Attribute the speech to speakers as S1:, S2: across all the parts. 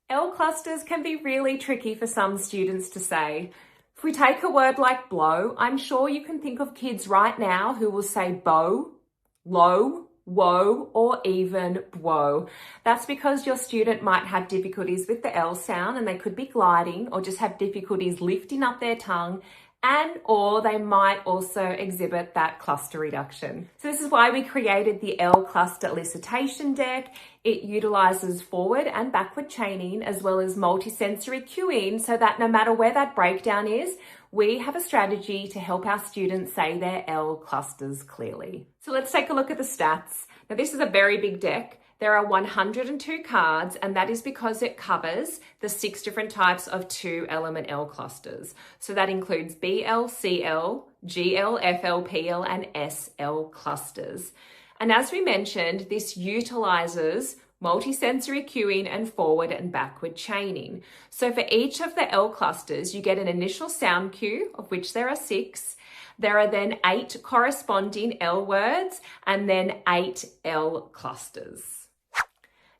S1: L clusters can be really tricky for some students to say. If we take a word like blow, I'm sure you can think of kids right now who will say bow, low, woe, or even bwo. That's because your student might have difficulties with the L sound and they could be gliding or just have difficulties lifting up their tongue, and or they might also exhibit that cluster reduction. So this is why we created the L cluster elicitation deck. It utilizes forward and backward chaining as well as multisensory cueing so that no matter where that breakdown is, we have a strategy to help our students say their L clusters clearly. So let's take a look at the stats. Now this is a very big deck. There are 102 cards, and that is because it covers the 6 different types of 2-element L clusters. So that includes BL, CL, GL, FL, PL, and SL clusters. And as we mentioned, this utilizes multisensory cueing and forward and backward chaining. So for each of the L clusters, you get an initial sound cue, of which there are 6. There are then 8 corresponding L words and then 8 L clusters.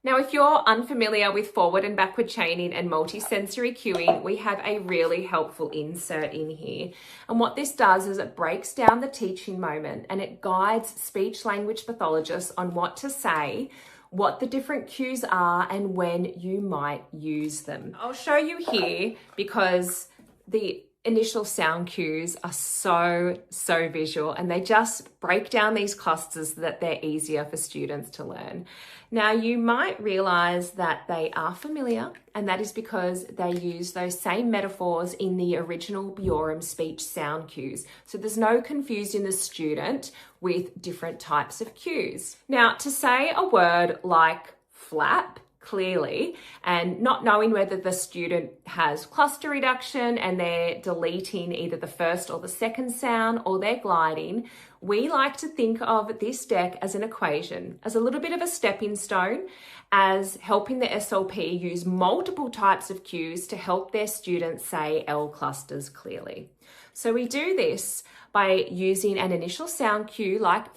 S1: Now, if you're unfamiliar with forward and backward chaining and multisensory cueing, we have a really helpful insert in here. And what this does is it breaks down the teaching moment and it guides speech language pathologists on what to say, what the different cues are, and when you might use them. I'll show you here because the initial sound cues are so visual and they just break down these clusters so that they're easier for students to learn. Now you might realize that they are familiar, and that is because they use those same metaphors in the original Biorum speech sound cues. So there's no confusing the student with different types of cues. Now to say a word like flap clearly and not knowing whether the student has cluster reduction and they're deleting either the first or the second sound or they're gliding, we like to think of this deck as an equation, as a little bit of a stepping stone, as helping the SLP use multiple types of cues to help their students say L clusters clearly. So we do this by using an initial sound cue like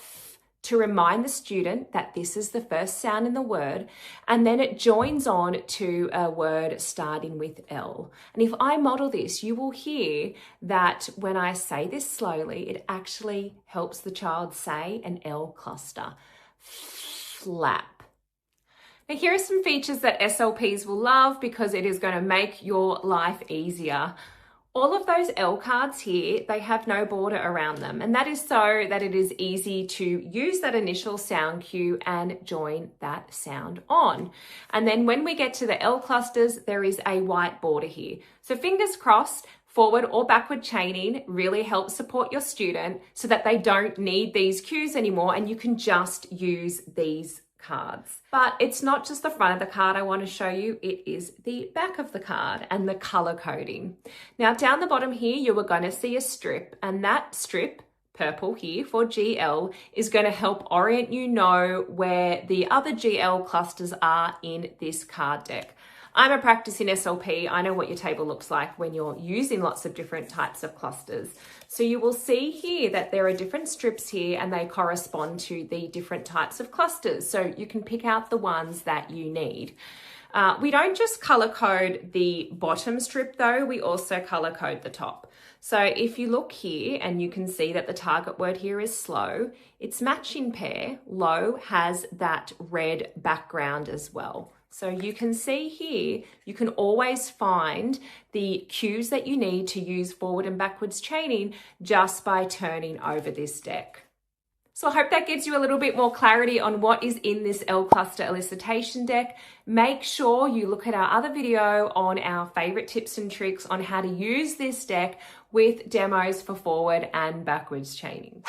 S1: to remind the student that this is the first sound in the word, and then it joins on to a word starting with L. And if I model this, you will hear that when I say this slowly, it actually helps the child say an L cluster. Flap. Now here are some features that SLPs will love because it is going to make your life easier. All of those L cards here, they have no border around them, and that is so that it is easy to use that initial sound cue and join that sound on. And then when we get to the L clusters, there is a white border here. So fingers crossed, forward or backward chaining really helps support your student so that they don't need these cues anymore and you can just use these cards. But it's not just the front of the card I want to show you, it is the back of the card and the color coding. Now down the bottom here, you are going to see a strip, and that strip, purple here for GL, is going to help orient you know where the other GL clusters are in this card deck. I'm a practicing SLP. I know what your table looks like when you're using lots of different types of clusters. So you will see here that there are different strips here and they correspond to the different types of clusters. So you can pick out the ones that you need. We don't just color code the bottom strip though, we also color code the top. So if you look here and you can see that the target word here is slow, its matching pair, low, has that red background as well. So you can see here, you can always find the cues that you need to use forward and backwards chaining just by turning over this deck. So I hope that gives you a little bit more clarity on what is in this L cluster elicitation deck. Make sure you look at our other video on our favorite tips and tricks on how to use this deck with demos for forward and backwards chaining.